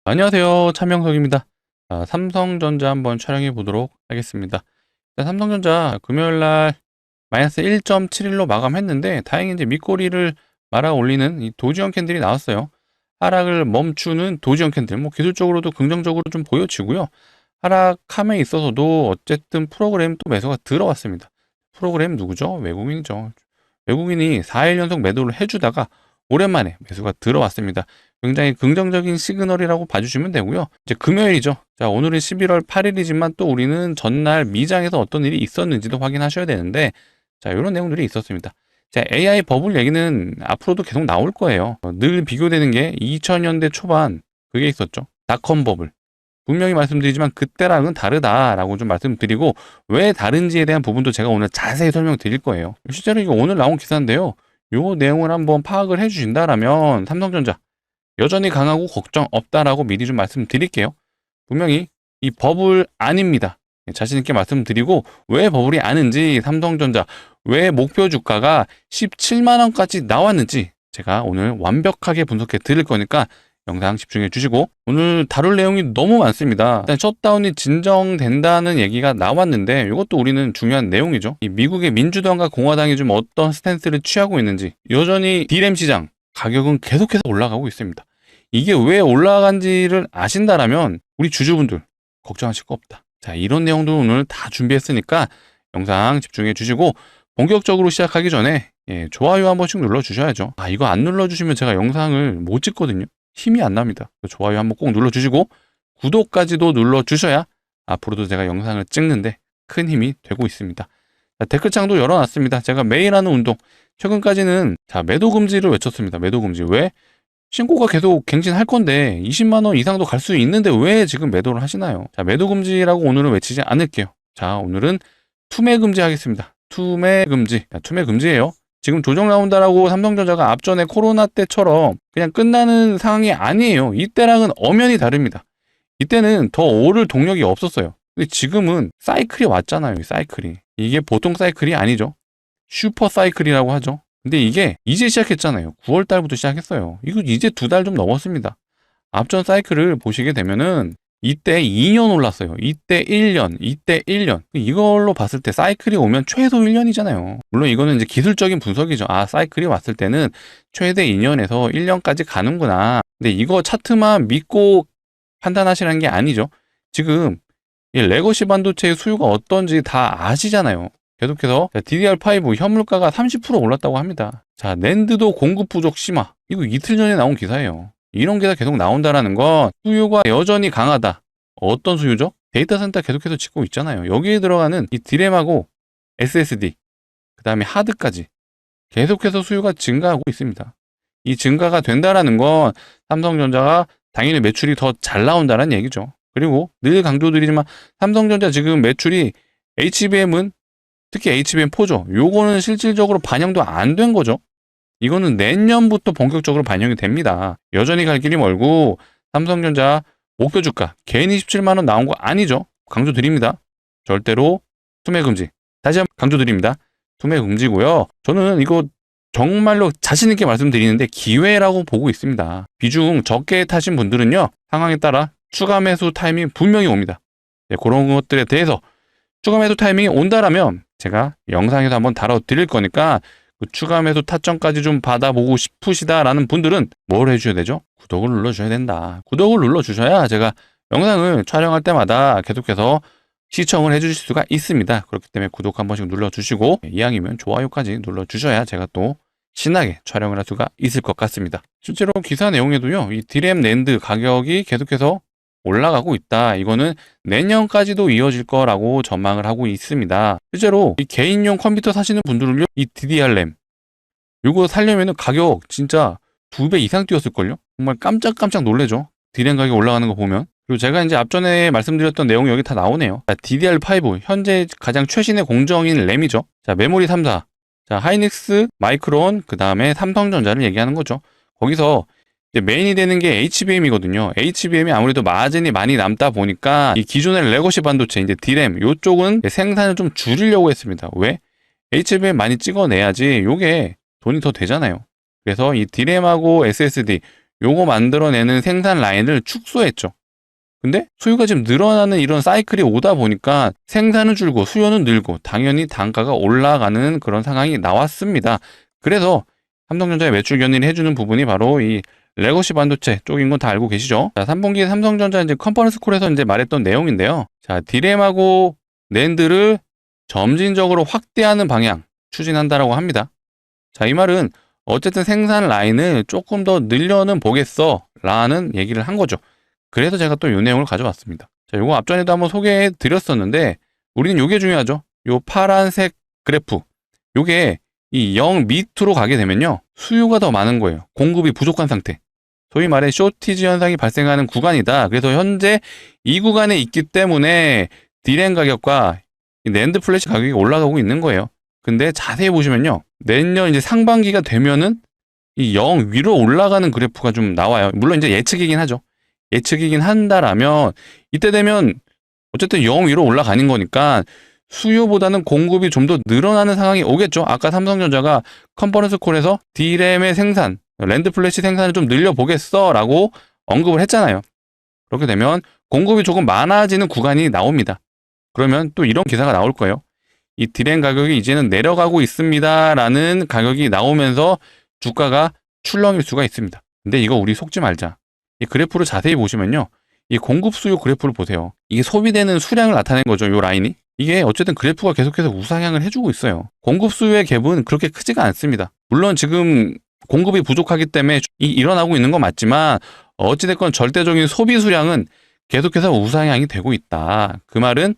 안녕하세요. 차명석입니다. 삼성전자 한번 촬영해 보도록 하겠습니다. 삼성전자 금요일날 마이너스 1.71로 마감했는데 다행히 이제 밑꼬리를 말아 올리는 이 도지형 캔들이 나왔어요. 하락을 멈추는 도지형 캔들, 뭐 기술적으로도 긍정적으로 좀 보여지고요. 하락함에 있어서도 어쨌든 프로그램 또 매수가 들어왔습니다. 프로그램 누구죠? 외국인이죠. 외국인이 4일 연속 매도를 해주다가 오랜만에 매수가 들어왔습니다. 굉장히 긍정적인 시그널이라고 봐주시면 되고요. 이제 금요일이죠. 자, 오늘은 11월 8일이지만 또 우리는 전날 미장에서 어떤 일이 있었는지도 확인하셔야 되는데, 자, 이런 내용들이 있었습니다. 자, AI 버블 얘기는 앞으로도 계속 나올 거예요. 늘 비교되는 게 2000년대 초반 그게 있었죠. 닷컴 버블. 분명히 말씀드리지만 그때랑은 다르다라고 좀 말씀드리고, 왜 다른지에 대한 부분도 제가 오늘 자세히 설명드릴 거예요. 실제로 이거 오늘 나온 기사인데요. 요 내용을 한번 파악을 해주신다라면 삼성전자 여전히 강하고 걱정 없다라고 미리 좀 말씀드릴게요. 분명히 이 버블 아닙니다. 자신 있게 말씀드리고, 왜 버블이 아닌지, 삼성전자 왜 목표 주가가 17만 원까지 나왔는지 제가 오늘 완벽하게 분석해 드릴 거니까 영상 집중해 주시고, 오늘 다룰 내용이 너무 많습니다. 일단 셧다운이 진정된다는 얘기가 나왔는데 이것도 우리는 중요한 내용이죠. 이 미국의 민주당과 공화당이 좀 어떤 스탠스를 취하고 있는지, 여전히 D램 시장 가격은 계속해서 올라가고 있습니다. 이게 왜 올라간지를 아신다라면 우리 주주분들 걱정하실 거 없다. 자, 이런 내용도 오늘 다 준비했으니까 영상 집중해 주시고, 본격적으로 시작하기 전에 좋아요 한 번씩 눌러 주셔야죠. 이거 안 눌러 주시면 제가 영상을 못 찍거든요. 힘이 안 납니다. 좋아요 한번 꼭 눌러 주시고 구독까지도 눌러 주셔야 앞으로도 제가 영상을 찍는데 큰 힘이 되고 있습니다. 자, 댓글창도 열어놨습니다. 제가 매일 하는 운동, 최근까지는 매도 금지를 외쳤습니다. 매도 금지. 왜? 신고가 계속 갱신할 건데 20만 원 이상도 갈 수 있는데 왜 지금 매도를 하시나요? 자, 매도 금지라고 오늘은 외치지 않을게요. 자, 오늘은 투매 금지 하겠습니다. 투매 금지. 자, 투매 금지예요. 지금 조정 나온다라고 삼성전자가 앞전에 코로나 때처럼 그냥 끝나는 상황이 아니에요. 이때랑은 엄연히 다릅니다. 이때는 더 오를 동력이 없었어요. 근데 지금은 사이클이 왔잖아요. 사이클이. 이게 보통 사이클이 아니죠. 슈퍼 사이클이라고 하죠. 근데 이게 이제 시작했잖아요. 9월 달부터 시작했어요. 이거 이제 2달 좀 넘었습니다. 앞전 사이클을 보시게 되면은 이때 2년 올랐어요. 이때 1년, 이때 1년. 이걸로 봤을 때 사이클이 오면 최소 1년이잖아요. 물론 이거는 이제 기술적인 분석이죠. 사이클이 왔을 때는 최대 2년에서 1년까지 가는구나. 근데 이거 차트만 믿고 판단하시라는 게 아니죠. 지금 이 레거시 반도체의 수요가 어떤지 다 아시잖아요. 계속해서 DDR5 현물가가 30% 올랐다고 합니다. 자, 낸드도 공급 부족 심화. 이거 이틀 전에 나온 기사예요. 이런 기사 계속 나온다라는 건 수요가 여전히 강하다. 어떤 수요죠? 데이터 센터 계속해서 짓고 있잖아요. 여기에 들어가는 이 디램하고 SSD, 그 다음에 하드까지 계속해서 수요가 증가하고 있습니다. 이 증가가 된다라는 건 삼성전자가 당연히 매출이 더 잘 나온다는 얘기죠. 그리고 늘 강조드리지만 삼성전자 지금 매출이 HBM은 특히 HBM4죠. 요거는 실질적으로 반영도 안 된 거죠. 이거는 내년부터 본격적으로 반영이 됩니다. 여전히 갈 길이 멀고 삼성전자 목표 주가 괜히 17만 원 나온 거 아니죠. 강조드립니다. 절대로 투매 금지. 다시 한번 강조드립니다. 투매 금지고요. 저는 이거 정말로 자신 있게 말씀드리는데 기회라고 보고 있습니다. 비중 적게 타신 분들은요, 상황에 따라 추가 매수 타이밍 분명히 옵니다. 그런 것들에 대해서 추가 매수 타이밍이 온다라면 제가 영상에서 한번 다뤄드릴 거니까 그 추가 매수 타점까지 좀 받아보고 싶으시다라는 분들은 뭘 해주셔야 되죠? 구독을 눌러주셔야 된다. 구독을 눌러주셔야 제가 영상을 촬영할 때마다 계속해서 시청을 해주실 수가 있습니다. 그렇기 때문에 구독 한 번씩 눌러주시고, 이왕이면 좋아요까지 눌러주셔야 제가 또 신나게 촬영을 할 수가 있을 것 같습니다. 실제로 기사 내용에도요, 이 D램 낸드 가격이 계속해서 올라가고 있다. 이거는 내년까지도 이어질 거라고 전망을 하고 있습니다. 실제로 이 개인용 컴퓨터 사시는 분들은요, 이 DDR램 요거 살려면은 가격 진짜 2배 이상 뛰었을걸요? 정말 깜짝깜짝 놀래죠. D램 가격 올라가는 거 보면. 그리고 제가 이제 앞전에 말씀드렸던 내용이 여기 다 나오네요. 자, DDR5 현재 가장 최신의 공정인 램이죠. 자, 메모리 3사. 자, 하이닉스, 마이크론, 그 다음에 삼성전자를 얘기하는 거죠. 거기서 이제 메인이 되는 게 HBM이거든요. HBM이 아무래도 마진이 많이 남다 보니까 이 기존의 레거시 반도체, 이제 D램, 요쪽은 생산을 좀 줄이려고 했습니다. 왜? HBM 많이 찍어내야지 요게 돈이 더 되잖아요. 그래서 이 D램하고 SSD, 요거 만들어내는 생산 라인을 축소했죠. 근데 수요가 지금 늘어나는 이런 사이클이 오다 보니까 생산은 줄고 수요는 늘고 당연히 단가가 올라가는 그런 상황이 나왔습니다. 그래서 삼성전자의 매출 견인을 해주는 부분이 바로 이 레거시 반도체 쪽인 건 다 알고 계시죠? 자, 3분기 삼성전자 이제 컨퍼런스 콜에서 이제 말했던 내용인데요. 자, 디램하고 낸드를 점진적으로 확대하는 방향 추진한다라고 합니다. 자, 이 말은 어쨌든 생산 라인을 조금 더 늘려는 보겠어 라는 얘기를 한 거죠. 그래서 제가 또 이 내용을 가져왔습니다. 자, 요거 앞전에도 한번 소개해 드렸었는데 우리는 요게 중요하죠. 요 파란색 그래프. 요게 이 0 밑으로 가게 되면요. 수요가 더 많은 거예요. 공급이 부족한 상태. 소위 말해 쇼티지 현상이 발생하는 구간이다. 그래서 현재 이 구간에 있기 때문에 디램 가격과 낸드 플래시 가격이 올라가고 있는 거예요. 근데 자세히 보시면요. 내년 이제 상반기가 되면은 이 0 위로 올라가는 그래프가 좀 나와요. 물론 이제 예측이긴 하죠. 예측이긴 한다라면 이때 되면 어쨌든 0 위로 올라가는 거니까 수요보다는 공급이 좀 더 늘어나는 상황이 오겠죠. 아까 삼성전자가 컨퍼런스 콜에서 D램의 생산, 랜드 플래시 생산을 좀 늘려보겠어 라고 언급을 했잖아요. 그렇게 되면 공급이 조금 많아지는 구간이 나옵니다. 그러면 또 이런 기사가 나올 거예요. 이 D램 가격이 이제는 내려가고 있습니다 라는 가격이 나오면서 주가가 출렁일 수가 있습니다. 근데 이거 우리 속지 말자. 이 그래프를 자세히 보시면요. 이 공급 수요 그래프를 보세요. 이게 소비되는 수량을 나타낸 거죠. 이 라인이. 이게 어쨌든 그래프가 계속해서 우상향을 해주고 있어요. 공급 수요의 갭은 그렇게 크지가 않습니다. 물론 지금 공급이 부족하기 때문에 일어나고 있는 건 맞지만 어찌됐건 절대적인 소비 수량은 계속해서 우상향이 되고 있다. 그 말은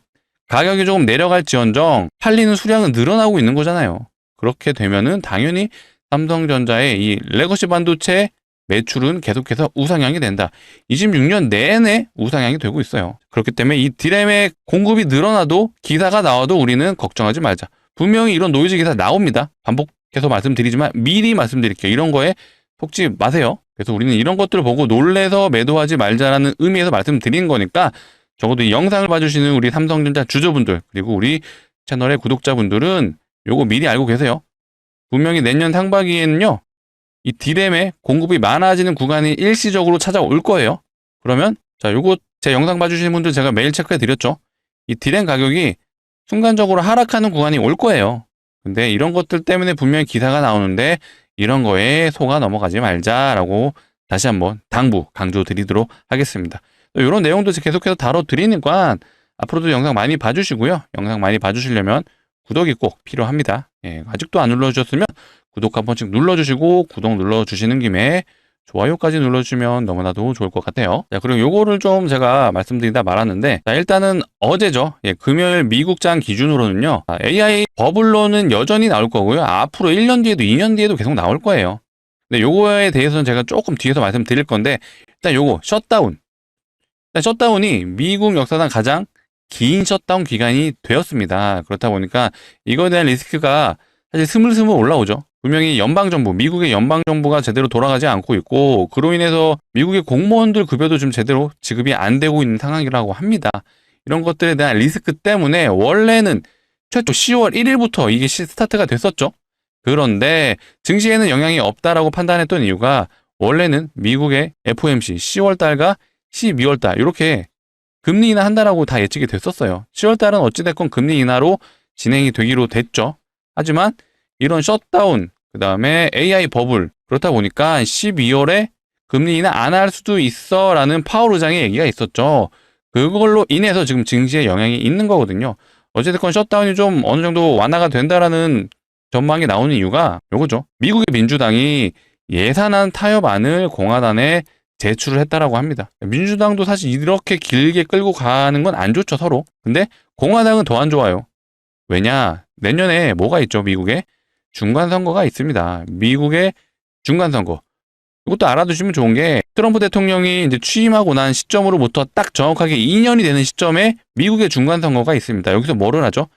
가격이 조금 내려갈지언정 팔리는 수량은 늘어나고 있는 거잖아요. 그렇게 되면은 당연히 삼성전자의 이 레거시 반도체 매출은 계속해서 우상향이 된다. 26년 내내 우상향이 되고 있어요. 그렇기 때문에 이 디램의 공급이 늘어나도 기사가 나와도 우리는 걱정하지 말자. 분명히 이런 노이즈 기사 나옵니다. 반복해서 말씀드리지만 미리 말씀드릴게요. 이런 거에 속지 마세요. 그래서 우리는 이런 것들을 보고 놀래서 매도하지 말자라는 의미에서 말씀드린 거니까 적어도 이 영상을 봐주시는 우리 삼성전자 주주분들 그리고 우리 채널의 구독자분들은 요거 미리 알고 계세요. 분명히 내년 상반기에는요. 이 디램의 공급이 많아지는 구간이 일시적으로 찾아올 거예요. 그러면 자, 요거 제 영상 봐주시는 분들 제가 매일 체크해 드렸죠. 이 디램 가격이 순간적으로 하락하는 구간이 올 거예요. 근데 이런 것들 때문에 분명히 기사가 나오는데 이런 거에 속아 넘어가지 말자라고 다시 한번 강조 드리도록 하겠습니다. 이런 내용도 계속해서 다뤄드리니까 앞으로도 영상 많이 봐주시고요. 영상 많이 봐주시려면 구독이 꼭 필요합니다. 예, 아직도 안 눌러주셨으면 구독 한 번씩 눌러주시고 구독 눌러주시는 김에 좋아요까지 눌러주시면 너무나도 좋을 것 같아요. 자, 그리고 요거를 좀 제가 말씀드리다 말았는데 자, 일단은 어제죠. 예, 금요일 미국장 기준으로는요. AI 버블로는 여전히 나올 거고요. 앞으로 1년 뒤에도 2년 뒤에도 계속 나올 거예요. 근데 요거에 대해서는 제가 조금 뒤에서 말씀드릴 건데 일단 요거 셧다운. 셧다운이 미국 역사상 가장 긴 셧다운 기간이 되었습니다. 그렇다 보니까 이거에 대한 리스크가 사실 스물스물 올라오죠. 분명히 연방정부, 미국의 연방정부가 제대로 돌아가지 않고 있고 그로 인해서 미국의 공무원들 급여도 좀 제대로 지급이 안 되고 있는 상황이라고 합니다. 이런 것들에 대한 리스크 때문에 원래는 최초 10월 1일부터 이게 스타트가 됐었죠. 그런데 증시에는 영향이 없다라고 판단했던 이유가 원래는 미국의 FOMC 10월달과 12월달 이렇게 금리 인하 한다라고 다 예측이 됐었어요. 10월달은 어찌됐건 금리 인하로 진행이 되기로 됐죠. 하지만 이런 셧다운, 그 다음에 AI 버블 그렇다 보니까 12월에 금리 인하 안 할 수도 있어 라는 파월 의장의 얘기가 있었죠. 그걸로 인해서 지금 증시에 영향이 있는 거거든요. 어찌됐건 셧다운이 좀 어느 정도 완화가 된다라는 전망이 나오는 이유가 요거죠. 미국의 민주당이 예산안 타협안을 공화당에 제출을 했다라고 합니다. 민주당도 사실 이렇게 길게 끌고 가는 건 안 좋죠, 서로. 근데 공화당은 더 안 좋아요. 왜냐? 내년에 뭐가 있죠, 미국에? 중간선거가 있습니다. 미국의 중간선거. 이것도 알아두시면 좋은 게 트럼프 대통령이 이제 취임하고 난 시점으로부터 딱 정확하게 2년이 되는 시점에 미국의 중간선거가 있습니다. 여기서 뭐를 하죠?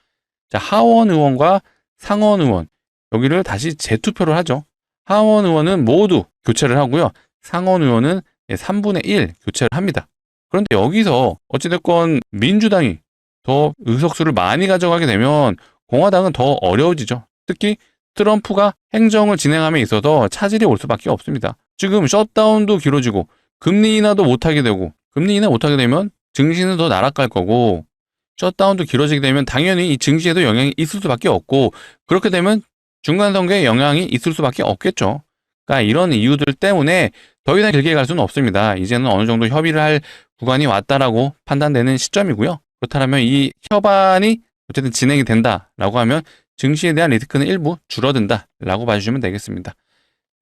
자, 하원 의원과 상원 의원. 여기를 다시 재투표를 하죠. 하원 의원은 모두 교체를 하고요. 상원 의원은 3분의 1 교체를 합니다. 그런데 여기서 어찌됐건 민주당이 더 의석수를 많이 가져가게 되면 공화당은 더 어려워지죠. 특히 트럼프가 행정을 진행함에 있어서 차질이 올 수밖에 없습니다. 지금 셧다운도 길어지고 금리 인하도 못하게 되고, 금리 인하 못하게 되면 증시는 더 날아갈 거고, 셧다운도 길어지게 되면 당연히 이 증시에도 영향이 있을 수밖에 없고, 그렇게 되면 중간 선거에 영향이 있을 수밖에 없겠죠. 그러니까 이런 이유들 때문에 더 이상 길게 갈 수는 없습니다. 이제는 어느 정도 협의를 할 구간이 왔다라고 판단되는 시점이고요. 그렇다면 이 협안이 어쨌든 진행이 된다라고 하면 증시에 대한 리스크는 일부 줄어든다라고 봐주시면 되겠습니다.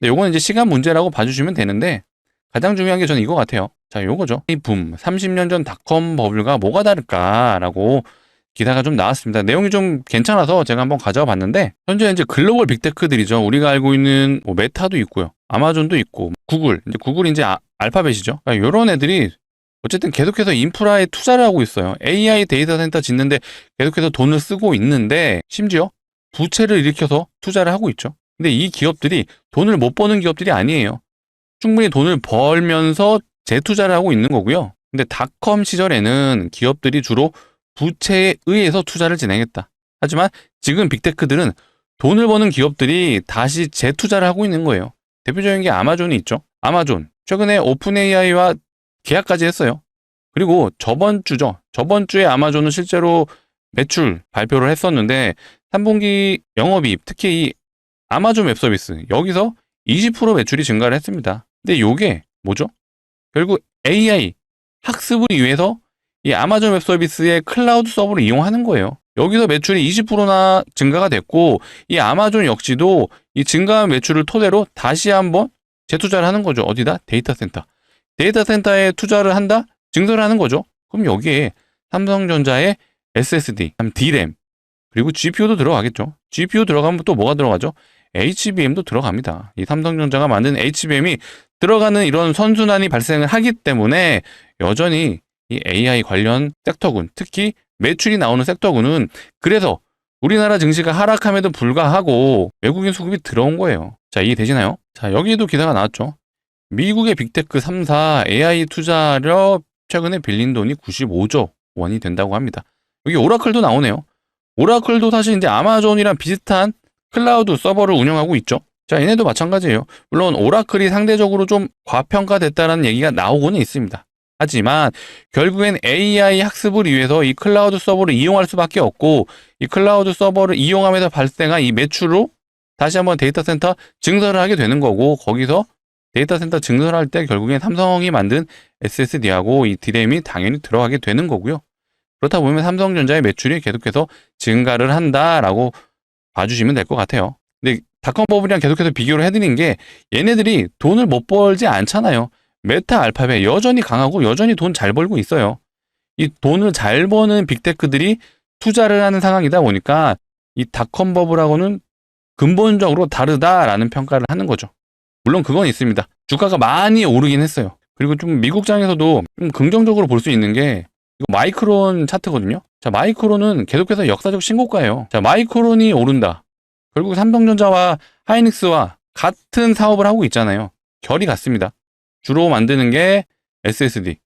요거는 이제 시간 문제라고 봐주시면 되는데, 가장 중요한 게 저는 이거 같아요. 자, 요거죠. 이 붐, 30년 전 닷컴 버블과 뭐가 다를까라고 기사가 좀 나왔습니다. 내용이 좀 괜찮아서 제가 한번 가져와 봤는데, 현재 이제 글로벌 빅테크들이죠. 우리가 알고 있는 뭐 메타도 있고요, 아마존도 있고, 구글, 이제 구글이 이제 알파벳이죠. 그러니까 이런 애들이 어쨌든 계속해서 인프라에 투자를 하고 있어요. AI 데이터 센터 짓는데 계속해서 돈을 쓰고 있는데, 심지어 부채를 일으켜서 투자를 하고 있죠. 근데 이 기업들이 돈을 못 버는 기업들이 아니에요. 충분히 돈을 벌면서 재투자를 하고 있는 거고요. 근데 닷컴 시절에는 기업들이 주로 부채에 의해서 투자를 진행했다. 하지만 지금 빅테크들은 돈을 버는 기업들이 다시 재투자를 하고 있는 거예요. 대표적인 게 아마존이 있죠. 아마존. 최근에 오픈 AI와 계약까지 했어요. 그리고 저번 주에 아마존은 실제로 매출 발표를 했었는데, 3분기 영업이익, 특히 이 아마존 웹 서비스, 여기서 20% 매출이 증가를 했습니다. 근데 요게 뭐죠? 결국 AI 학습을 위해서 이 아마존 웹 서비스의 클라우드 서버를 이용하는 거예요. 여기서 매출이 20%나 증가가 됐고, 이 아마존 역시도 이 증가한 매출을 토대로 다시 한번 재투자를 하는 거죠. 어디다? 데이터 센터. 데이터 센터에 투자를 한다? 증설을 하는 거죠. 그럼 여기에 삼성전자의 SSD, D램, 그리고 GPU도 들어가겠죠. GPU 들어가면 또 뭐가 들어가죠? HBM도 들어갑니다. 이 삼성전자가 만든 HBM이 들어가는 이런 선순환이 발생을 하기 때문에 여전히 이 AI 관련 섹터군, 특히 매출이 나오는 섹터군은, 그래서 우리나라 증시가 하락함에도 불구하고 외국인 수급이 들어온 거예요. 자, 이해되시나요? 자, 여기에도 기사가 나왔죠. 미국의 빅테크 3사 AI 투자력 최근에 빌린 돈이 95조 원이 된다고 합니다. 여기 오라클도 나오네요. 오라클도 사실 이제 아마존이랑 비슷한 클라우드 서버를 운영하고 있죠. 자, 얘네도 마찬가지예요. 물론 오라클이 상대적으로 좀 과평가됐다는 얘기가 나오고는 있습니다. 하지만 결국엔 AI 학습을 위해서 이 클라우드 서버를 이용할 수밖에 없고, 이 클라우드 서버를 이용하면서 발생한 이 매출로 다시 한번 데이터 센터 증설을 하게 되는 거고, 거기서 데이터 센터 증설할 때 결국엔 삼성이 만든 SSD하고 이 D램이 당연히 들어가게 되는 거고요. 그렇다 보면 삼성전자의 매출이 계속해서 증가를 한다라고 봐주시면 될 것 같아요. 근데 닷컴 버블이랑 계속해서 비교를 해드린 게, 얘네들이 돈을 못 벌지 않잖아요. 메타, 알파벳 여전히 강하고 여전히 돈 잘 벌고 있어요. 이 돈을 잘 버는 빅테크들이 투자를 하는 상황이다 보니까 이 닷컴 버블하고는 근본적으로 다르다라는 평가를 하는 거죠. 물론 그건 있습니다. 주가가 많이 오르긴 했어요. 그리고 좀 미국장에서도 좀 긍정적으로 볼 수 있는 게, 이거 마이크론 차트거든요. 자, 마이크론은 계속해서 역사적 신고가예요. 자, 마이크론이 오른다. 결국 삼성전자와 하이닉스와 같은 사업을 하고 있잖아요. 결이 같습니다. 주로 만드는 게 SSD,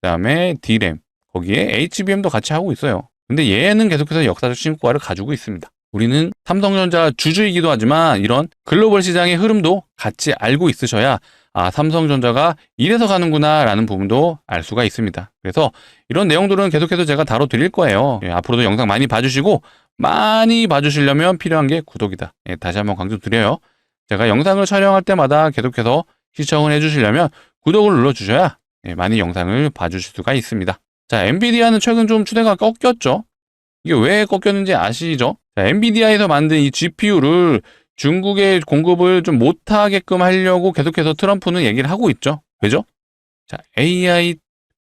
그다음에 D램, 거기에 HBM도 같이 하고 있어요. 근데 얘는 계속해서 역사적 신고가를 가지고 있습니다. 우리는 삼성전자 주주이기도 하지만 이런 글로벌 시장의 흐름도 같이 알고 있으셔야, 아, 삼성전자가 이래서 가는구나 라는 부분도 알 수가 있습니다. 그래서 이런 내용들은 계속해서 제가 다뤄드릴 거예요. 예, 앞으로도 영상 많이 봐주시고, 많이 봐주시려면 필요한 게 구독이다. 예, 다시 한번 강조드려요. 제가 영상을 촬영할 때마다 계속해서 시청을 해주시려면 구독을 눌러주셔야 많이 영상을 봐주실 수가 있습니다. 자, 엔비디아는 최근 좀 추세가 꺾였죠. 이게 왜 꺾였는지 아시죠? 자, 엔비디아에서 만든 이 GPU를 중국에 공급을 좀 못하게끔 하려고 계속해서 트럼프는 얘기를 하고 있죠. 왜죠? 자, AI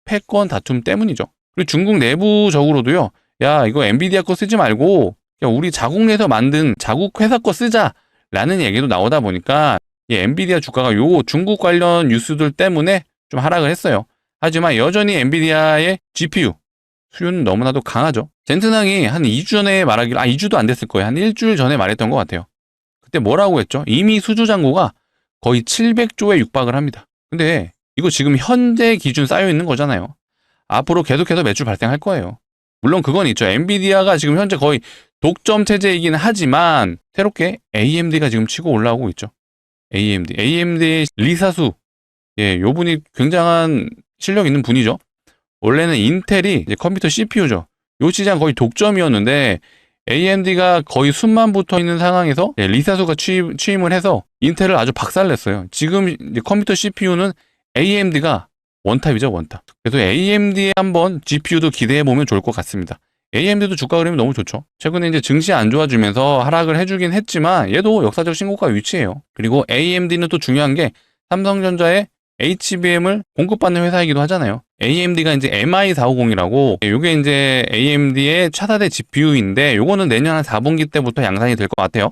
패권 다툼 때문이죠. 그리고 중국 내부적으로도요, 야, 이거 엔비디아 거 쓰지 말고 야, 우리 자국 내에서 만든 자국 회사 거 쓰자라는 얘기도 나오다 보니까 이 엔비디아 주가가 요 중국 관련 뉴스들 때문에 좀 하락을 했어요. 하지만 여전히 엔비디아의 GPU 수요는 너무나도 강하죠. 젠슨항이 한 2주 전에 말하기를, 2주도 안 됐을 거예요. 한 일주일 전에 말했던 것 같아요. 그때 뭐라고 했죠? 이미 수주 잔고가 거의 700조에 육박을 합니다. 근데 이거 지금 현재 기준 쌓여 있는 거잖아요. 앞으로 계속해서 매출 발생할 거예요. 물론 그건 있죠. 엔비디아가 지금 현재 거의 독점 체제이긴 하지만 새롭게 AMD가 지금 치고 올라오고 있죠. AMD 리사수. 예, 요 분이 굉장한 실력 있는 분이죠. 원래는 인텔이 이제 컴퓨터 CPU죠. 요 시장 거의 독점이었는데 AMD가 거의 숨만 붙어 있는 상황에서 리사수가 취임을 해서 인텔을 아주 박살냈어요. 지금 이제 컴퓨터 CPU는 AMD가 원탑이죠, 원탑. 그래서 AMD에 한번 GPU도 기대해 보면 좋을 것 같습니다. AMD도 주가 흐름이 너무 좋죠. 최근에 이제 증시 안 좋아지면서 하락을 해주긴 했지만 얘도 역사적 신고가 위치예요. 그리고 AMD는 또 중요한 게 삼성전자의 HBM을 공급받는 회사이기도 하잖아요. AMD가 이제 MI450이라고, 요게 이제 AMD의 차세대 GPU인데, 요거는 내년 한 4분기 때부터 양산이 될 것 같아요.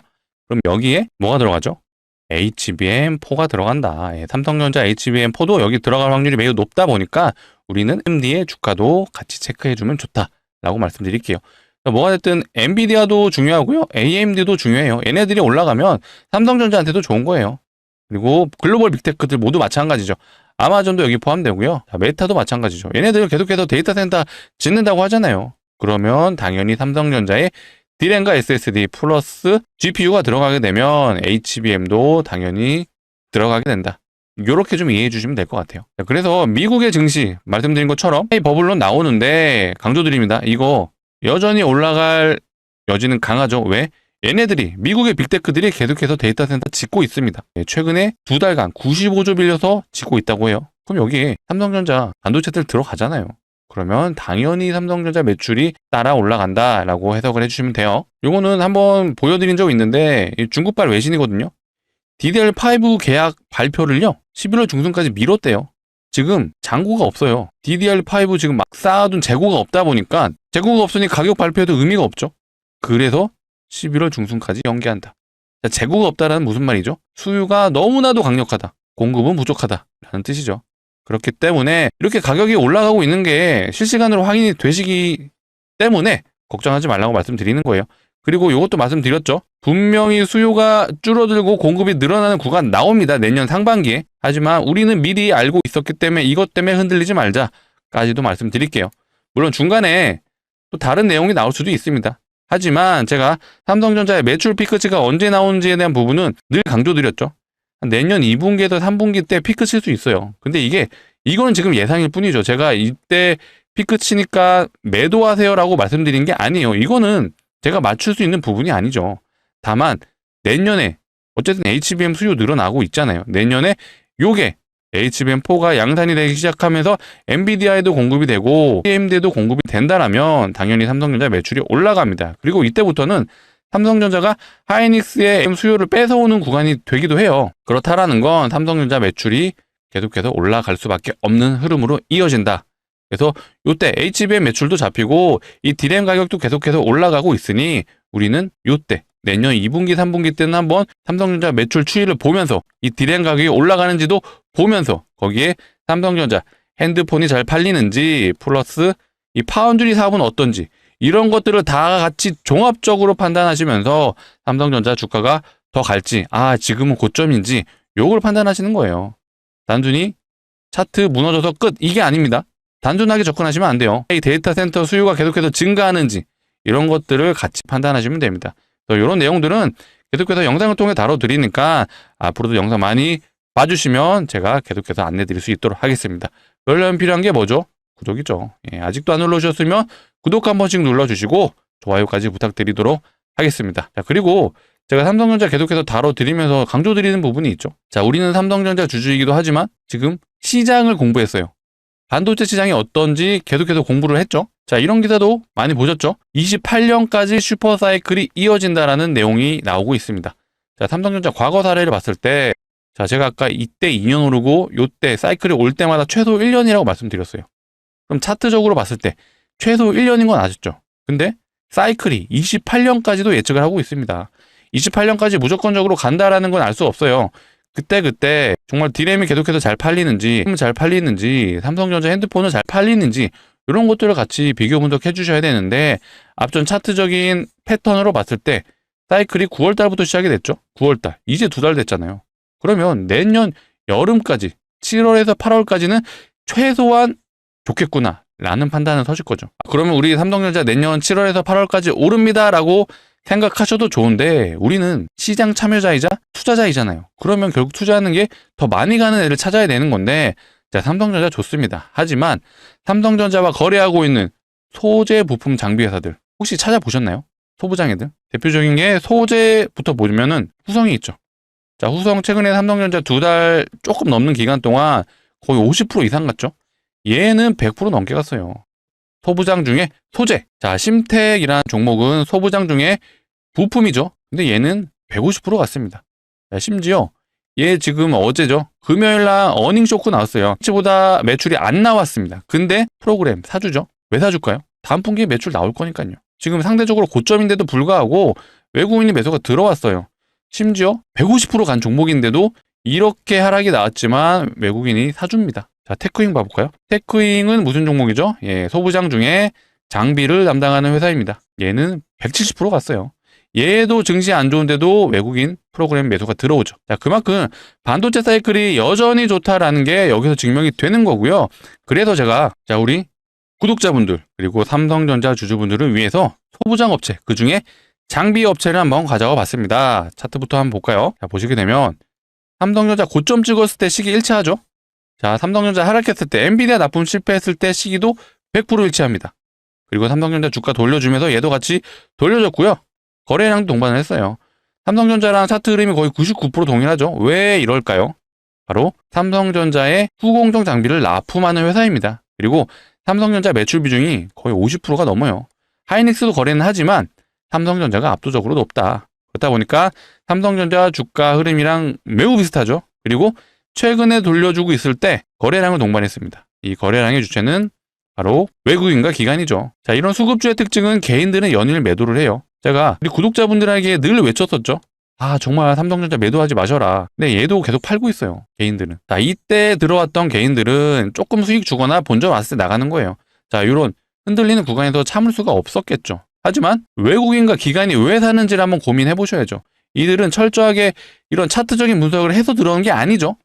그럼 여기에 뭐가 들어가죠? HBM4가 들어간다. 예, 삼성전자 HBM4도 여기 들어갈 확률이 매우 높다 보니까 우리는 AMD의 주가도 같이 체크해주면 좋다라고 말씀드릴게요. 뭐가 됐든 엔비디아도 중요하고요. AMD도 중요해요. 얘네들이 올라가면 삼성전자한테도 좋은 거예요. 그리고 글로벌 빅테크들 모두 마찬가지죠. 아마존도 여기 포함되고요. 메타도 마찬가지죠. 얘네들 계속해서 데이터 센터 짓는다고 하잖아요. 그러면 당연히 삼성전자에 D램과 SSD 플러스 GPU가 들어가게 되면 HBM도 당연히 들어가게 된다. 이렇게 좀 이해해 주시면 될 것 같아요. 그래서 미국의 증시 말씀드린 것처럼 버블론 나오는데 강조드립니다. 이거 여전히 올라갈 여지는 강하죠. 왜? 얘네들이 미국의 빅테크들이 계속해서 데이터 센터 짓고 있습니다. 최근에 2달간 95조 빌려서 짓고 있다고 해요. 그럼 여기 삼성전자 반도체들 들어가잖아요. 그러면 당연히 삼성전자 매출이 따라 올라간다라고 해석을 해주시면 돼요. 요거는 한번 보여드린 적 있는데 중국발 외신이거든요. DDR5 계약 발표를요 11월 중순까지 미뤘대요. 지금 잔고가 없어요. DDR5 지금 막 쌓아둔 재고가 없다 보니까 재고가 없으니 가격 발표에도 의미가 없죠. 그래서 11월 중순까지 연기한다. 자, 재고가 없다라는 무슨 말이죠? 수요가 너무나도 강력하다. 공급은 부족하다. 라는 뜻이죠. 그렇기 때문에 이렇게 가격이 올라가고 있는 게 실시간으로 확인이 되시기 때문에 걱정하지 말라고 말씀드리는 거예요. 그리고 이것도 말씀드렸죠. 분명히 수요가 줄어들고 공급이 늘어나는 구간 나옵니다. 내년 상반기에. 하지만 우리는 미리 알고 있었기 때문에 이것 때문에 흔들리지 말자까지도 말씀드릴게요. 물론 중간에 또 다른 내용이 나올 수도 있습니다. 하지만 제가 삼성전자의 매출 피크치가 언제 나오는지에 대한 부분은 늘 강조드렸죠. 내년 2분기에서 3분기 때 피크 칠 수 있어요. 근데 이거는 지금 예상일 뿐이죠. 제가 이때 피크 치니까 매도하세요라고 말씀드린 게 아니에요. 이거는 제가 맞출 수 있는 부분이 아니죠. 다만 내년에 어쨌든 HBM 수요 늘어나고 있잖아요. 내년에 요게 HBM4가 양산이 되기 시작하면서 엔비디아에도 공급이 되고 AMD에도 공급이 된다라면 당연히 삼성전자 매출이 올라갑니다. 그리고 이때부터는 삼성전자가 하이닉스의 수요를 뺏어오는 구간이 되기도 해요. 그렇다라는 건 삼성전자 매출이 계속해서 올라갈 수밖에 없는 흐름으로 이어진다. 그래서 이때 HBM 매출도 잡히고 이 D램 가격도 계속해서 올라가고 있으니 우리는 이때 내년 2분기, 3분기 때는 한번 삼성전자 매출 추이를 보면서 이 D램 가격이 올라가는지도 보면서 거기에 삼성전자 핸드폰이 잘 팔리는지 플러스 이 파운드리 사업은 어떤지 이런 것들을 다 같이 종합적으로 판단하시면서 삼성전자 주가가 더 갈지 지금은 고점인지 요걸 판단하시는 거예요. 단순히 차트 무너져서 끝 이게 아닙니다. 단순하게 접근하시면 안 돼요. 이 데이터 센터 수요가 계속해서 증가하는지 이런 것들을 같이 판단하시면 됩니다. 이런 내용들은 계속해서 영상을 통해 다뤄드리니까 앞으로도 영상 많이 봐주시면 제가 계속해서 안내드릴 수 있도록 하겠습니다. 그러려면 필요한 게 뭐죠? 구독이죠. 아직도 안 눌러주셨으면 구독 한 번씩 눌러주시고 좋아요까지 부탁드리도록 하겠습니다. 자, 그리고 제가 삼성전자 계속해서 다뤄드리면서 강조드리는 부분이 있죠. 자, 우리는 삼성전자 주주이기도 하지만 지금 시장을 공부했어요. 반도체 시장이 어떤지 계속해서 공부를 했죠. 자, 이런 기사도 많이 보셨죠? 28년까지 슈퍼사이클이 이어진다라는 내용이 나오고 있습니다. 자, 삼성전자 과거 사례를 봤을 때 자, 제가 아까 이때 2년 오르고 요때 사이클이 올 때마다 최소 1년이라고 말씀드렸어요. 그럼 차트적으로 봤을 때 최소 1년인 건 아셨죠? 근데 사이클이 28년까지도 예측을 하고 있습니다. 28년까지 무조건적으로 간다라는 건 알 수 없어요. 그때 정말 D램이 계속해서 잘 팔리는지 삼성전자 핸드폰은 잘 팔리는지 이런 것들을 같이 비교 분석해 주셔야 되는데 앞전 차트적인 패턴으로 봤을 때 사이클이 9월달부터 시작이 됐죠. 9월달 이제 2달 됐잖아요. 그러면 내년 여름까지 7월에서 8월까지는 최소한 좋겠구나 라는 판단은 서실 거죠. 그러면 우리 삼성전자 내년 7월에서 8월까지 오릅니다 라고 생각하셔도 좋은데 우리는 시장 참여자이자 투자자이잖아요. 그러면 결국 투자하는 게 더 많이 가는 애를 찾아야 되는 건데 자, 삼성전자 좋습니다. 하지만 삼성전자와 거래하고 있는 소재 부품 장비 회사들 혹시 찾아보셨나요? 소부장애들. 대표적인 게 소재부터 보면은 후성이 있죠. 자, 후성 최근에 삼성전자 2달 조금 넘는 기간 동안 거의 50% 이상 갔죠. 얘는 100% 넘게 갔어요. 소부장 중에 소재. 자, 심택이라는 종목은 소부장 중에 부품이죠. 근데 얘는 150% 갔습니다. 자, 심지어 얘 지금 어제죠. 금요일날 어닝 쇼크 나왔어요. 치보다 매출이 안 나왔습니다. 근데 프로그램 사주죠. 왜 사줄까요? 다음 분기에 매출 나올 거니까요. 지금 상대적으로 고점인데도 불구하고 외국인이 매수가 들어왔어요. 심지어 150%간 종목인데도 이렇게 하락이 나왔지만 외국인이 사줍니다. 자, 테크윙 봐볼까요? 테크윙은 무슨 종목이죠? 예, 소부장 중에 장비를 담당하는 회사입니다. 얘는 170% 갔어요. 얘도 증시 안 좋은데도 외국인 프로그램 매수가 들어오죠. 자, 그만큼 반도체 사이클이 여전히 좋다라는 게 여기서 증명이 되는 거고요. 그래서 제가 자, 우리 구독자분들 그리고 삼성전자 주주분들을 위해서 소부장 업체 그중에 장비 업체를 한번 가져와 봤습니다. 차트부터 한번 볼까요? 자, 보시게 되면 삼성전자 고점 찍었을 때 시기 일치하죠. 자, 삼성전자 하락했을 때 엔비디아 납품 실패했을 때 시기도 100% 일치합니다. 그리고 삼성전자 주가 돌려주면서 얘도 같이 돌려줬고요. 거래량도 동반을 했어요. 삼성전자랑 차트 흐름이 거의 99% 동일하죠. 왜 이럴까요? 바로 삼성전자의 후공정 장비를 납품하는 회사입니다. 그리고 삼성전자 매출 비중이 거의 50%가 넘어요. 하이닉스도 거래는 하지만 삼성전자가 압도적으로 높다. 그렇다 보니까 삼성전자 주가 흐름이랑 매우 비슷하죠. 그리고 최근에 돌려주고 있을 때 거래량을 동반했습니다. 이 거래량의 주체는 바로 외국인과 기관이죠. 자, 이런 수급주의 특징은 개인들은 연일 매도를 해요. 제가 우리 구독자분들에게 늘 외쳤었죠. 아, 정말 삼성전자 매도하지 마셔라. 근데 얘도 계속 팔고 있어요. 개인들은. 자, 이때 들어왔던 개인들은 조금 수익 주거나 본전 왔을 때 나가는 거예요. 자, 이런 흔들리는 구간에서 참을 수가 없었겠죠. 하지만 외국인과 기관이 왜 사는지를 한번 고민해 보셔야죠. 이들은 철저하게 이런 차트적인 분석을 해서 들어오는 게 아니죠.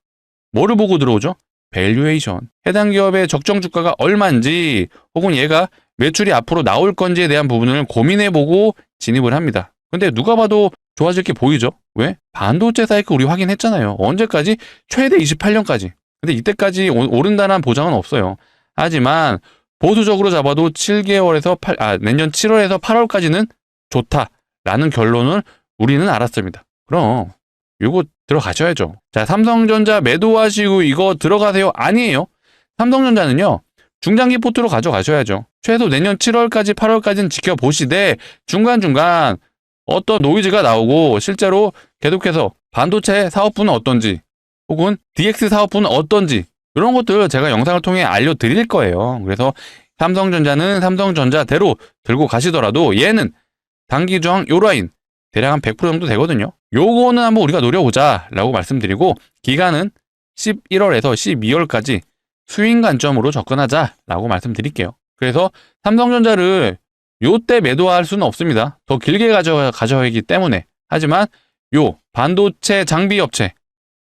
뭐를 보고 들어오죠? 밸류에이션. 해당 기업의 적정 주가가 얼마인지 혹은 얘가 매출이 앞으로 나올 건지에 대한 부분을 고민해보고 진입을 합니다. 근데 누가 봐도 좋아질 게 보이죠? 왜? 반도체 사이클 우리 확인했잖아요. 언제까지? 최대 28년까지. 근데 이때까지 오른다는 보장은 없어요. 하지만 보수적으로 잡아도 7개월에서 내년 7월에서 8월까지는 좋다라는 결론을 우리는 알았습니다. 그럼 이거 들어가셔야죠. 자, 삼성전자 매도하시고 이거 들어가세요? 아니에요. 삼성전자는요. 중장기 포트로 가져가셔야죠. 최소 내년 7월까지 8월까지는 지켜보시되 중간중간 어떤 노이즈가 나오고 실제로 계속해서 반도체 사업부는 어떤지 혹은 DX 사업부는 어떤지 이런 것들 제가 영상을 통해 알려드릴 거예요. 그래서 삼성전자는 삼성전자대로 들고 가시더라도 얘는 단기 저항 요 라인 대략 한 100% 정도 되거든요. 요거는 한번 우리가 노려보자 라고 말씀드리고 기간은 11월에서 12월까지 스윙 관점으로 접근하자 라고 말씀드릴게요. 그래서 삼성전자를 요때 매도할 수는 없습니다. 더 길게 가져야 하기 때문에. 하지만 요 반도체 장비 업체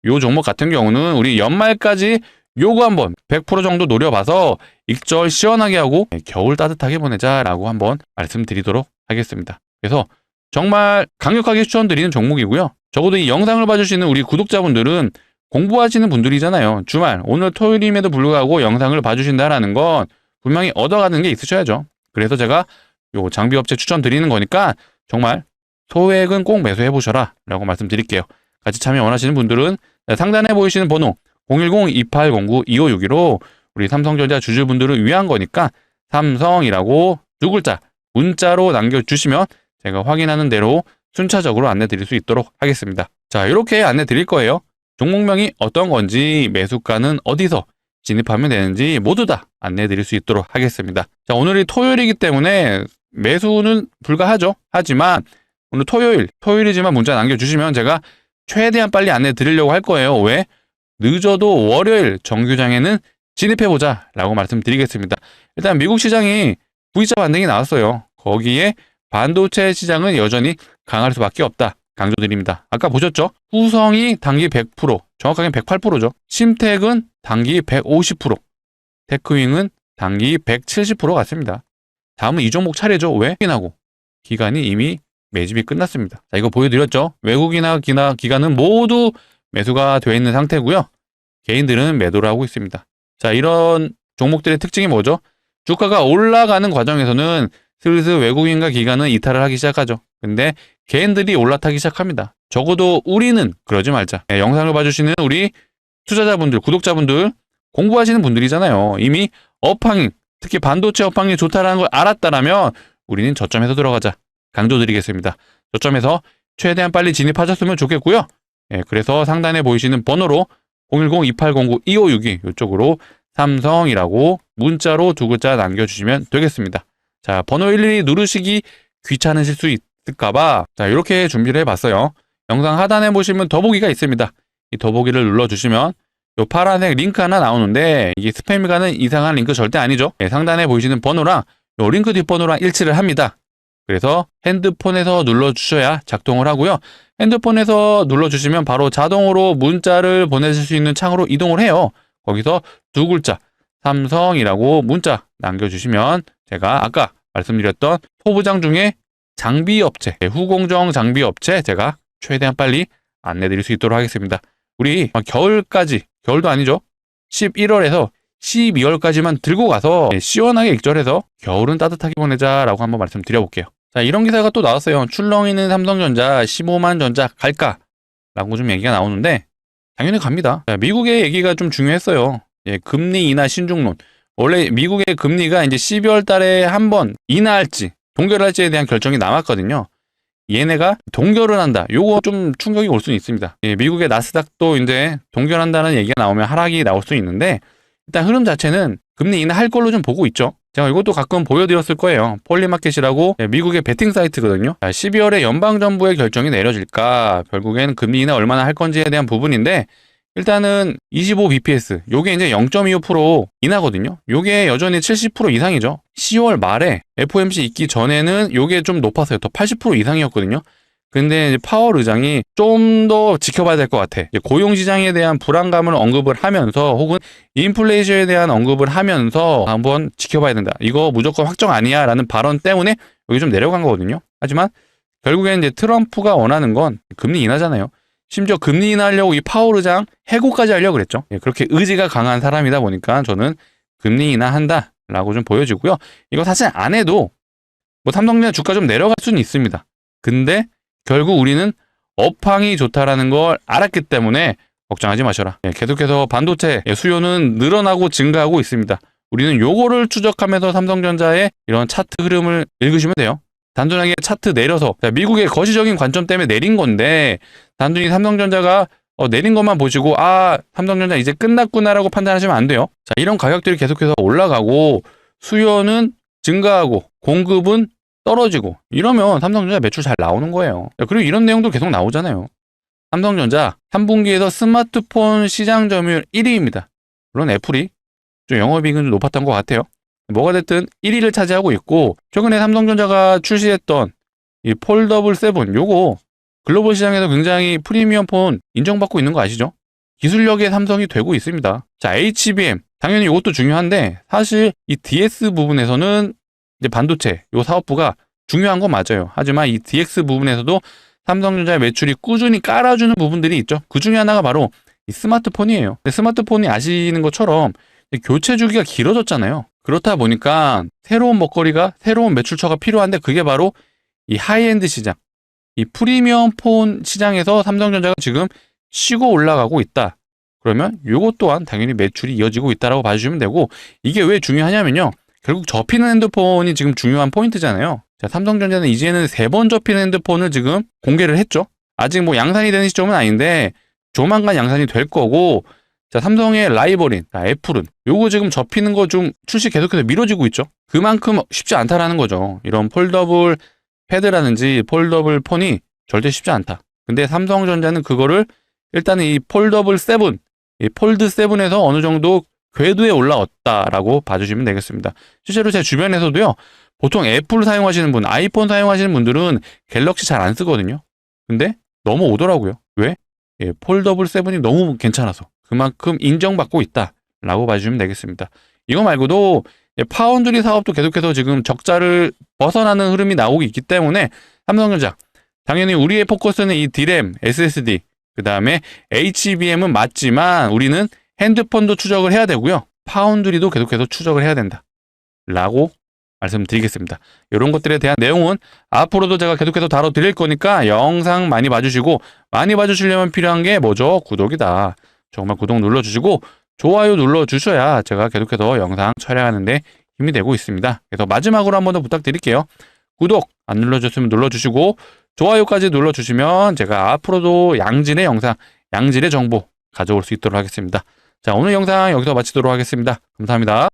요 종목 같은 경우는 우리 연말까지 요거 한번 100% 정도 노려봐서 익절 시원하게 하고 겨울 따뜻하게 보내자 라고 한번 말씀드리도록 하겠습니다. 그래서 정말 강력하게 추천드리는 종목이고요. 적어도 이 영상을 봐주시는 우리 구독자분들은 공부하시는 분들이잖아요. 주말, 오늘 토요일임에도 불구하고 영상을 봐주신다라는 건 분명히 얻어가는 게 있으셔야죠. 그래서 제가 요 장비업체 추천드리는 거니까 정말 소액은 꼭 매수해보셔라 라고 말씀드릴게요. 같이 참여 원하시는 분들은 상단에 보이시는 번호 010-2809-2561로 우리 삼성전자 주주분들을 위한 거니까 삼성이라고 두 글자 문자로 남겨주시면 제가 확인하는 대로 순차적으로 안내 드릴 수 있도록 하겠습니다. 자, 이렇게 안내 드릴 거예요. 종목명이 어떤 건지 매수가는 어디서 진입하면 되는지 모두 다 안내 드릴 수 있도록 하겠습니다. 자, 오늘이 토요일이기 때문에 매수는 불가하죠. 하지만 오늘 토요일이지만 문자 남겨주시면 제가 최대한 빨리 안내 드리려고 할 거예요. 왜? 늦어도 월요일 정규장에는 진입해보자 라고 말씀드리겠습니다. 일단 미국 시장이 V자 반등이 나왔어요. 거기에 반도체 시장은 여전히 강할 수밖에 없다. 강조드립니다. 아까 보셨죠? 후성이 단기 100%, 정확하게 108%죠. 심택은 단기 150%, 테크윙은 단기 170% 같습니다. 다음은 이 종목 차례죠. 왜? 확인하고 기간이 이미 매집이 끝났습니다. 자, 이거 보여드렸죠? 외국이나 기관은 모두 매수가 되어 있는 상태고요. 개인들은 매도를 하고 있습니다. 자, 이런 종목들의 특징이 뭐죠? 주가가 올라가는 과정에서는 슬슬 외국인과 기관은 이탈을 하기 시작하죠. 근데 개인들이 올라타기 시작합니다. 적어도 우리는 그러지 말자. 영상을 봐주시는 우리 투자자분들, 구독자분들, 공부하시는 분들이잖아요. 이미 업황이, 특히 반도체 업황이 좋다라는 걸 알았다라면 우리는 저점에서 들어가자. 강조드리겠습니다. 저점에서 최대한 빨리 진입하셨으면 좋겠고요. 그래서 상단에 보이시는 번호로 010-2809-2562 이쪽으로 삼성이라고 문자로 2글자 남겨주시면 되겠습니다. 자, 번호 일일이 누르시기 귀찮으실 수 있을까봐 자, 이렇게 준비를 해봤어요. 영상 하단에 보시면 더보기가 있습니다. 이 더보기를 눌러주시면 요 파란색 링크 하나 나오는데 이게 스팸이 가는 이상한 링크 절대 아니죠. 상단에 보이시는 번호랑 요 링크 뒷번호랑 일치를 합니다. 그래서 핸드폰에서 눌러주셔야 작동을 하고요. 핸드폰에서 눌러주시면 바로 자동으로 문자를 보내실 수 있는 창으로 이동을 해요. 거기서 2글자 삼성이라고 문자 남겨주시면 제가 아까 말씀드렸던 소부장 중에 장비업체, 후공정 장비업체 제가 최대한 빨리 안내드릴 수 있도록 하겠습니다. 우리 겨울까지, 겨울도 아니죠. 11월에서 12월까지만 들고 가서 시원하게 익절해서 겨울은 따뜻하게 보내자라고 한번 말씀드려볼게요. 자, 이런 기사가 또 나왔어요. 출렁이는 삼성전자 15만 전자 갈까? 라고 좀 얘기가 나오는데 당연히 갑니다. 자, 미국의 얘기가 좀 중요했어요. 금리 인하 신중론. 원래 미국의 금리가 이제 12월 달에 한번 인하할지 동결할지에 대한 결정이 남았거든요. 얘네가 동결을 한다. 요거 좀 충격이 올 수는 있습니다. 미국의 나스닥도 이제 동결한다는 얘기가 나오면 하락이 나올 수 있는데 일단 흐름 자체는 금리 인하할 걸로 좀 보고 있죠. 제가 이것도 가끔 보여드렸을 거예요. 폴리마켓이라고 미국의 베팅 사이트거든요. 12월에 연방정부의 결정이 내려질까? 결국엔 금리 인하 얼마나 할 건지에 대한 부분인데 일단은 25bps, 요게 이제 0.25% 인하거든요. 요게 여전히 70% 이상이죠. 10월 말에 FOMC 있기 전에는 요게 좀 높았어요. 더 80% 이상이었거든요. 근데 이제 파월 의장이 좀 더 지켜봐야 될 것 같아. 고용시장에 대한 불안감을 언급을 하면서 혹은 인플레이션에 대한 언급을 하면서 한번 지켜봐야 된다. 이거 무조건 확정 아니야 라는 발언 때문에 여기 좀 내려간 거거든요. 하지만 결국엔 이제 트럼프가 원하는 건 금리 인하잖아요. 심지어 금리 인하하려고 이 파월 의장 해고까지 하려고 그랬죠. 그렇게 의지가 강한 사람이다 보니까 저는 금리 인하한다 라고 좀 보여지고요. 이거 사실 안 해도 뭐 삼성전자 주가 좀 내려갈 수는 있습니다. 근데 결국 우리는 업황이 좋다라는 걸 알았기 때문에 걱정하지 마셔라. 계속해서 반도체 수요는 늘어나고 증가하고 있습니다. 우리는 요거를 추적하면서 삼성전자의 이런 차트 흐름을 읽으시면 돼요. 단순하게 차트 내려서 미국의 거시적인 관점 때문에 내린 건데 단순히 삼성전자가 내린 것만 보시고 삼성전자 이제 끝났구나라고 판단하시면 안 돼요. 자, 이런 가격들이 계속해서 올라가고 수요는 증가하고 공급은 떨어지고 이러면 삼성전자 매출 잘 나오는 거예요. 그리고 이런 내용도 계속 나오잖아요. 삼성전자 3분기에서 스마트폰 시장 점유율 1위입니다. 물론 애플이 좀 영업이익은 좀 높았던 것 같아요. 뭐가 됐든 1위를 차지하고 있고 최근에 삼성전자가 출시했던 이 폴더블 7 요거 글로벌 시장에서 굉장히 프리미엄 폰 인정받고 있는 거 아시죠? 기술력의 삼성이 되고 있습니다. 자, HBM 당연히 이것도 중요한데 사실 이 DS 부분에서는 이제 반도체 요 사업부가 중요한 건 맞아요. 하지만 이 DX 부분에서도 삼성전자의 매출이 꾸준히 깔아주는 부분들이 있죠. 그 중에 하나가 바로 이 스마트폰이에요. 스마트폰이 아시는 것처럼 교체 주기가 길어졌잖아요. 그렇다 보니까 새로운 먹거리가 새로운 매출처가 필요한데 그게 바로 이 하이엔드 시장, 이 프리미엄 폰 시장에서 삼성전자가 지금 쉬고 올라가고 있다. 그러면 이것 또한 당연히 매출이 이어지고 있다라고 봐주시면 되고 이게 왜 중요하냐면요. 결국 접히는 핸드폰이 지금 중요한 포인트잖아요. 자, 삼성전자는 이제는 3번 접히는 핸드폰을 지금 공개를 했죠. 아직 뭐 양산이 되는 시점은 아닌데 조만간 양산이 될 거고 자, 삼성의 라이벌인 애플은 요거 지금 접히는 거 좀 출시 계속해서 미뤄지고 있죠. 그만큼 쉽지 않다라는 거죠. 이런 폴더블 패드라든지 폴더블 폰이 절대 쉽지 않다. 근데 삼성전자는 그거를 일단은 이 폴더블 7, 이 폴드 7에서 어느 정도 궤도에 올라왔다라고 봐주시면 되겠습니다. 실제로 제 주변에서도요. 보통 애플 사용하시는 분, 아이폰 사용하시는 분들은 갤럭시 잘 안 쓰거든요. 근데 넘어오더라고요. 왜? 폴더블 7이 너무 괜찮아서 그만큼 인정받고 있다라고 봐주시면 되겠습니다. 이거 말고도 파운드리 사업도 계속해서 지금 적자를 벗어나는 흐름이 나오고 있기 때문에 삼성전자. 당연히 우리의 포커스는 이 D램, SSD, 그 다음에 HBM은 맞지만 우리는 핸드폰도 추적을 해야 되고요. 파운드리도 계속해서 추적을 해야 된다. 라고 말씀드리겠습니다. 이런 것들에 대한 내용은 앞으로도 제가 계속해서 다뤄드릴 거니까 영상 많이 봐주시고, 많이 봐주시려면 필요한 게 뭐죠? 구독이다. 정말 구독 눌러주시고 좋아요 눌러주셔야 제가 계속해서 영상 촬영하는데 힘이 되고 있습니다. 그래서 마지막으로 한 번 더 부탁드릴게요. 구독 안 눌러주셨으면 눌러주시고 좋아요까지 눌러주시면 제가 앞으로도 양질의 영상, 양질의 정보 가져올 수 있도록 하겠습니다. 자, 오늘 영상 여기서 마치도록 하겠습니다. 감사합니다.